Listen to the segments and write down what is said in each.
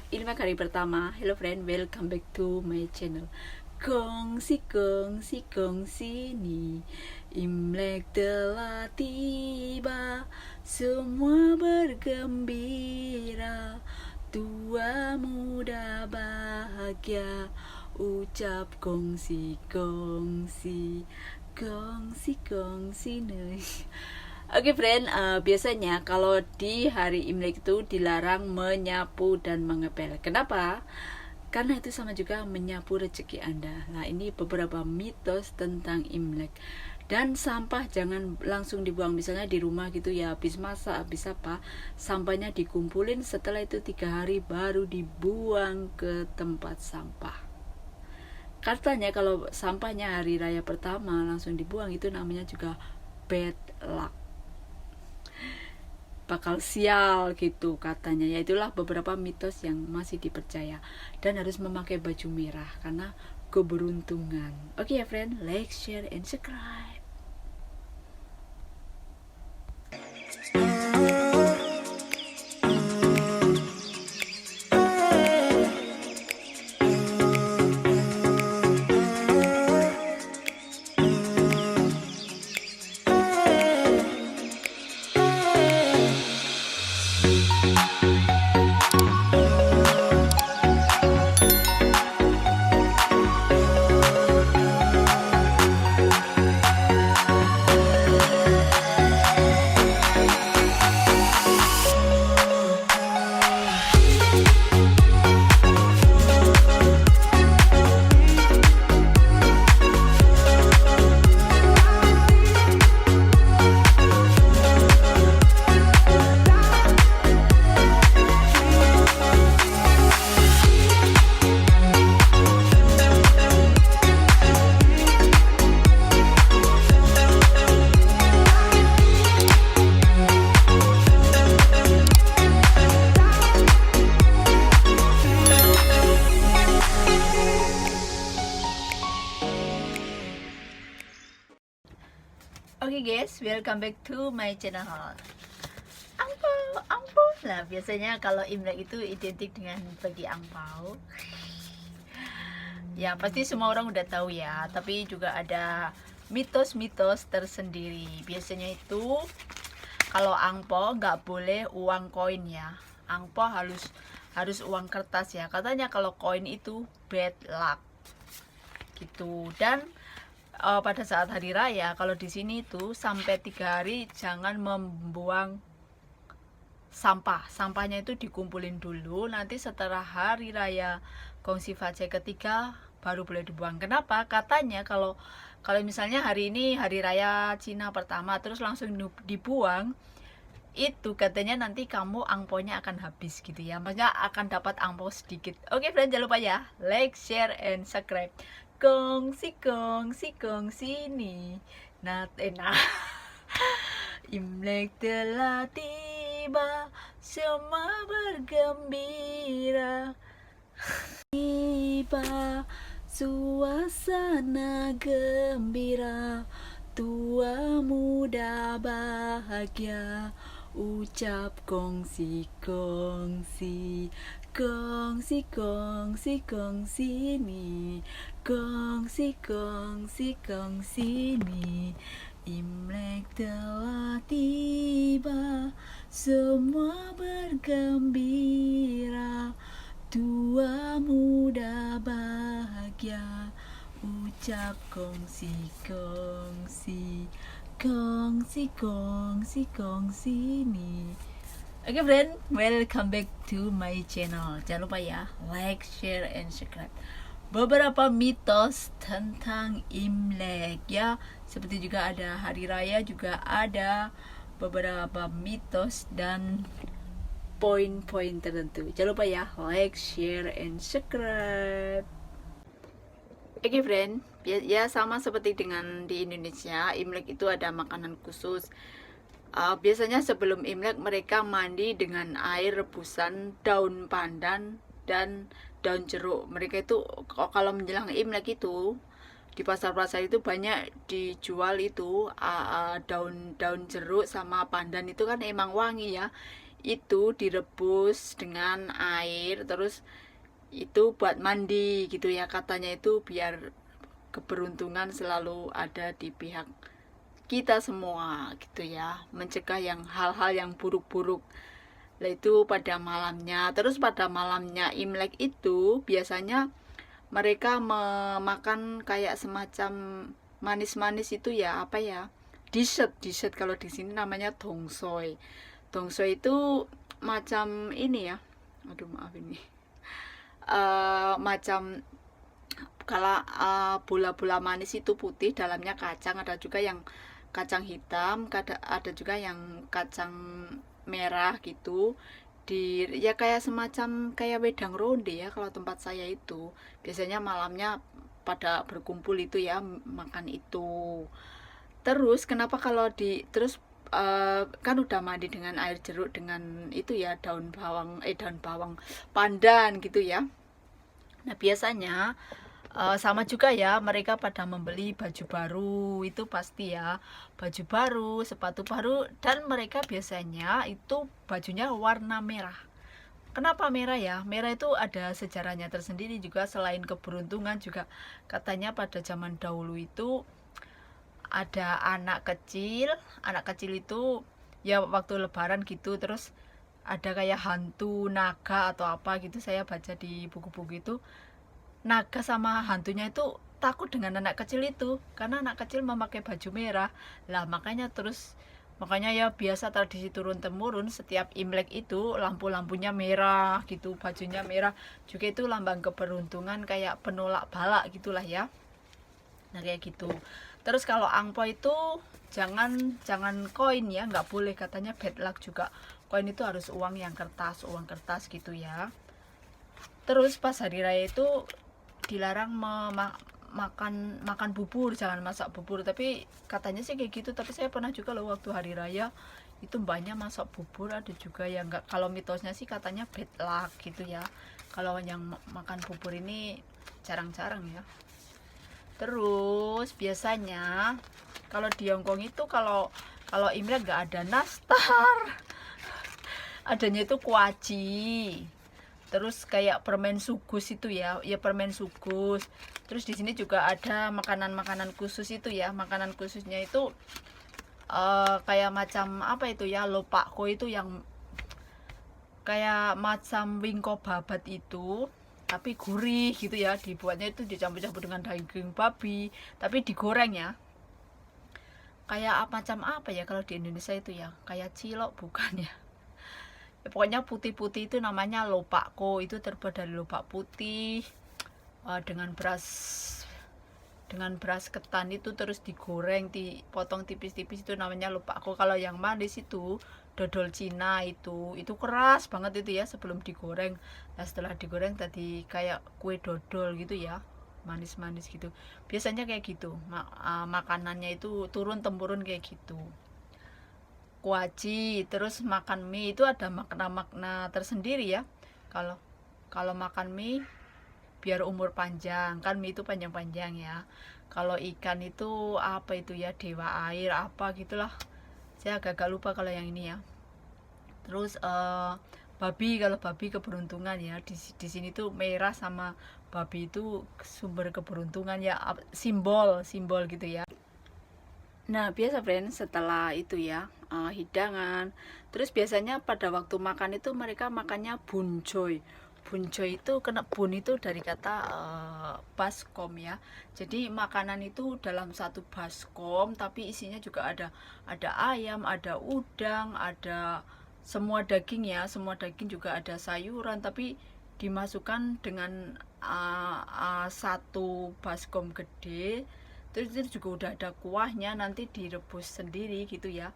Imlek hari pertama. Hello friend, welcome back to my channel. Kongsi kongsi kongsi nih, Imlek telah tiba, semua bergembira, tua muda bahagia, ucap kongsi kongsi kongsi kongsi nih. Oke friend, biasanya kalau di hari Imlek itu dilarang menyapu dan mengepel. Kenapa? Karena itu sama juga menyapu rezeki Anda. Nah, ini beberapa mitos tentang Imlek. Dan sampah jangan langsung dibuang. Misalnya di rumah gitu ya, habis masak, habis apa, sampahnya dikumpulin, setelah itu 3 hari baru dibuang ke tempat sampah. Katanya kalau sampahnya hari raya pertama langsung dibuang, itu namanya juga bad luck, bakal sial gitu katanya. Ya itulah beberapa mitos yang masih dipercaya, dan harus memakai baju merah karena keberuntungan. Oke ya friend, like, share, and subscribe. Oke guys, welcome back to my channel. Angpau. Nah, biasanya kalau Imlek itu identik dengan bagi angpau. Ya, pasti semua orang udah tahu ya, tapi juga ada mitos-mitos tersendiri. Biasanya itu kalau angpau nggak boleh uang koin ya. Angpau harus uang kertas ya. Katanya kalau koin itu bad luck. Gitu. Dan pada saat hari raya, kalau di sini tuh sampai 3 hari jangan membuang sampahnya itu dikumpulin dulu, nanti setelah hari raya Gongsi Fajai ketiga baru boleh dibuang. Kenapa? Katanya kalau misalnya hari ini hari raya Cina pertama terus langsung dibuang, itu katanya nanti kamu angponya akan habis gitu ya, maksudnya akan dapat angpo sedikit. Oke friend, jangan lupa ya like, share, and subscribe. Kongsi nih, Imlek telah tiba, semua bergembira, tiba suasana gembira, tua muda bahagia, ucap kongsi kongsi nih, kongsi nih, Imlek telah tiba, semua bergembira, tua muda bahagia, ucap kongsi nih. Oke friend, welcome back to my channel. Jangan lupa ya like, share, and subscribe. Beberapa mitos tentang Imlek ya, seperti juga ada hari raya, juga ada beberapa mitos dan poin-poin tertentu. Jangan lupa ya like, share, and subscribe. Oke friend, ya sama seperti dengan di Indonesia, Imlek itu ada makanan khusus. Biasanya sebelum Imlek mereka mandi dengan air rebusan daun pandan dan daun jeruk. Mereka itu kalau menjelang Imlek itu di pasar-pasar itu banyak dijual itu daun jeruk sama pandan, itu kan emang wangi ya. itu direbus dengan air, terus itu buat mandi gitu ya, katanya itu biar keberuntungan selalu ada di pihak kita semua gitu ya, mencegah yang hal-hal yang buruk-buruk. Lah itu pada malamnya. Terus pada malamnya Imlek itu biasanya mereka memakan kayak semacam manis-manis itu ya, apa ya, dessert kalau di sini namanya dongsoy. Dongsoy itu macam ini ya, aduh maaf ini, macam kalau bola-bola manis itu putih, dalamnya kacang, ada juga yang kacang hitam, ada juga yang kacang merah gitu. Ya kayak semacam kayak wedang ronde ya kalau tempat saya itu. Biasanya malamnya pada berkumpul itu ya, makan itu. Terus kenapa kalau kan udah mandi dengan air jeruk dengan itu ya, daun bawang pandan gitu ya. Nah biasanya sama juga ya, mereka pada membeli baju baru, itu pasti ya, baju baru, sepatu baru, dan mereka biasanya itu bajunya warna merah. Kenapa merah ya? Merah itu ada sejarahnya tersendiri juga, selain keberuntungan juga katanya pada zaman dahulu itu ada anak kecil itu ya waktu lebaran gitu, terus ada kayak hantu naga atau apa gitu, saya baca di buku-buku itu, naga sama hantunya itu takut dengan anak kecil itu karena anak kecil memakai baju merah. Lah makanya ya biasa tradisi turun temurun, setiap Imlek itu lampu-lampunya merah gitu, bajunya merah, juga itu lambang keberuntungan, kayak penolak bala gitulah ya. Nah kayak gitu. Terus kalau angpo itu jangan koin ya, nggak boleh, katanya bad luck juga. Koin itu harus uang kertas gitu ya. Terus pas hari raya itu dilarang makan bubur, jangan masak bubur, tapi katanya sih kayak gitu. Tapi saya pernah juga loh waktu hari raya itu banyak masak bubur, ada juga yang enggak. Kalau mitosnya sih katanya bad luck gitu ya, kalau yang makan bubur ini jarang-jarang ya. Terus biasanya kalau di Hongkong itu kalau Imlek nggak ada nastar, adanya itu kuaci, terus kayak permen sugus itu ya permen sugus. Terus di sini juga ada makanan khusus itu ya, makanan khususnya itu kayak macam apa itu ya, lopakko itu yang kayak macam wingko babat itu, tapi gurih gitu ya, dibuatnya itu dicampur-campur dengan daging babi tapi digoreng ya, kayak macam apa ya kalau di Indonesia itu ya, kayak cilok bukan ya. Pokoknya putih-putih itu namanya lopakko, itu terbuat dari lopak putih dengan beras ketan itu, terus digoreng, dipotong tipis-tipis, itu namanya lopakko. Kalau yang manis itu dodol Cina, itu keras banget itu ya sebelum digoreng. Nah setelah digoreng tadi kayak kue dodol gitu ya, manis-manis gitu. Biasanya kayak gitu makanannya itu turun temurun kayak gitu, kuaci. Terus makan mie itu ada makna-makna tersendiri ya. Kalau makan mie biar umur panjang, kan mie itu panjang-panjang ya. Kalau ikan itu apa itu ya, dewa air apa gitulah, saya agak lupa kalau yang ini ya. Terus kalau babi keberuntungan ya, di sini tuh merah sama babi itu sumber keberuntungan ya, simbol gitu ya. Nah biasa friend, setelah itu ya hidangan, terus biasanya pada waktu makan itu mereka makannya buncoy. Buncoy itu kena bun itu dari kata baskom ya. Jadi makanan itu dalam satu baskom, tapi isinya juga ada ayam, ada udang, ada semua daging ya, semua daging, juga ada sayuran, tapi dimasukkan dengan satu baskom gede. Terus itu juga udah ada kuahnya, nanti direbus sendiri gitu ya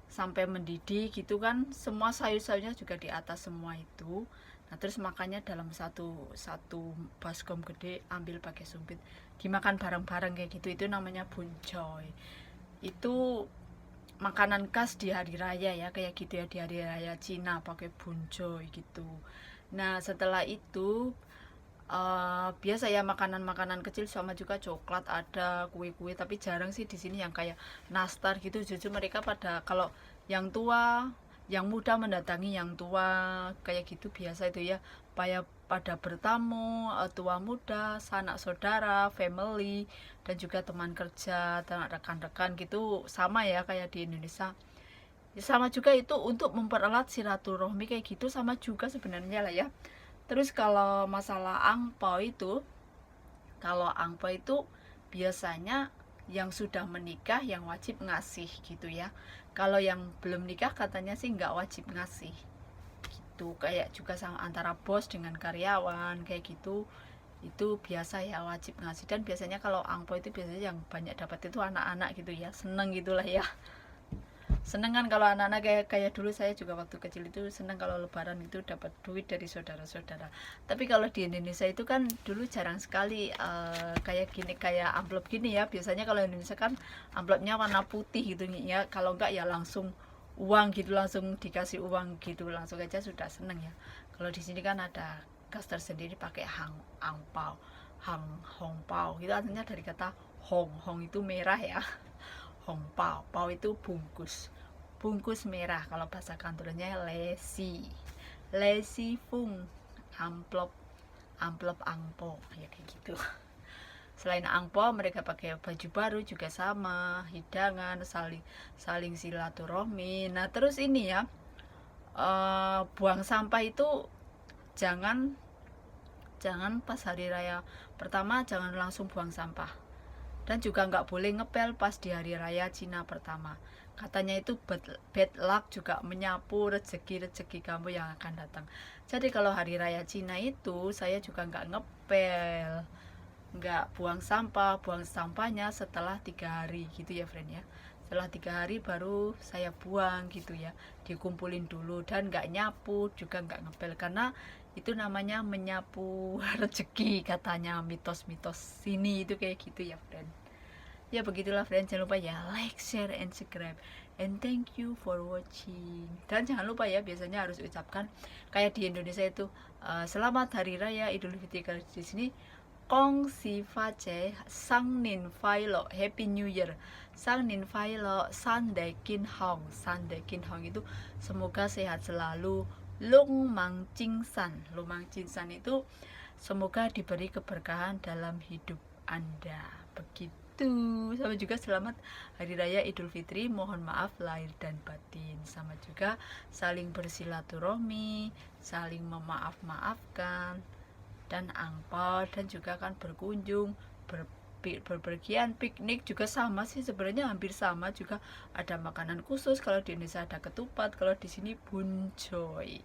sampai mendidih gitu kan, semua sayur-sayurnya juga di atas semua itu. Nah terus makannya dalam satu baskom gede, ambil pakai sumpit, dimakan bareng-bareng kayak gitu, itu namanya buncoy. Itu makanan khas di hari raya ya, kayak gitu ya, di hari raya Cina pakai buncoy gitu. Nah setelah itu biasa ya makanan-makanan kecil, sama juga coklat, ada kue-kue, tapi jarang sih di sini yang kayak nastar gitu. Jujur mereka pada, kalau yang tua yang muda mendatangi yang tua kayak gitu biasa itu ya, pada bertamu, tua muda, sanak saudara, family, dan juga teman kerja, teman rekan-rekan gitu, sama ya kayak di Indonesia. Ya, sama juga itu untuk mempererat silaturahmi kayak gitu, sama juga sebenarnya lah ya. Terus kalau masalah angpau itu, kalau angpau itu biasanya yang sudah menikah yang wajib ngasih gitu ya. Kalau yang belum nikah katanya sih nggak wajib ngasih gitu. Kayak juga sama antara bos dengan karyawan kayak gitu, itu biasa ya wajib ngasih. Dan biasanya kalau angpau itu biasanya yang banyak dapat itu anak-anak gitu ya, seneng gitulah ya. Seneng kan kalau anak-anak kayak dulu, saya juga waktu kecil itu seneng kalau lebaran itu dapat duit dari saudara-saudara. Tapi kalau di Indonesia itu kan dulu jarang sekali kayak gini, kayak amplop gini ya. Biasanya kalau Indonesia kan amplopnya warna putih gitu ya, kalau enggak ya langsung uang gitu, langsung dikasih uang gitu, langsung aja sudah seneng ya. Kalau di sini kan ada kas tersendiri pakai angpau, hongpao gitu, artinya dari kata hong itu merah ya. Hongpao, pao itu bungkus, bungkus merah. Kalau bahasa kantornya lesi fung, amplop, amplop angpo ya kayak gitu. Selain angpo, mereka pakai baju baru juga sama, hidangan, saling saling silaturahmi. Nah terus ini ya, buang sampah itu jangan jangan pas hari raya pertama, jangan langsung buang sampah. Dan juga nggak boleh ngepel pas di hari raya Cina pertama. Katanya itu bad luck, juga menyapu rezeki-rezeki kamu yang akan datang. Jadi kalau hari raya Cina itu saya juga nggak ngepel, nggak buang sampahnya setelah 3 hari gitu ya friend ya. Setelah 3 hari baru saya buang gitu ya, dikumpulin dulu. Dan nggak nyapu juga nggak ngepel, karena itu namanya menyapu rezeki katanya, mitos-mitos sini itu kayak gitu ya friend. Ya begitulah friend, jangan lupa ya like, share, and subscribe, and thank you for watching. Dan jangan lupa ya, biasanya harus ucapkan kayak di Indonesia itu selamat hari raya Idul Fitri. Kalau di sini Kong Si Fa Che Sang Nin Fai Lo, Happy New Year. Sang Nin Fai Lo, San De Kin Hong. San De Kin Hong itu semoga sehat selalu. Lung Mang Ching San. Lung Mang Ching San itu semoga diberi keberkahan dalam hidup Anda. Begitu. Sama juga selamat hari raya Idul Fitri. Mohon maaf lahir dan batin. Sama juga saling bersilaturahmi, saling memaaf-maafkan, dan angpau, dan juga kan berkunjung, berpergian, piknik juga sama sih sebenarnya, hampir sama juga. Ada makanan khusus, kalau di Indonesia ada ketupat, kalau di sini buncoy.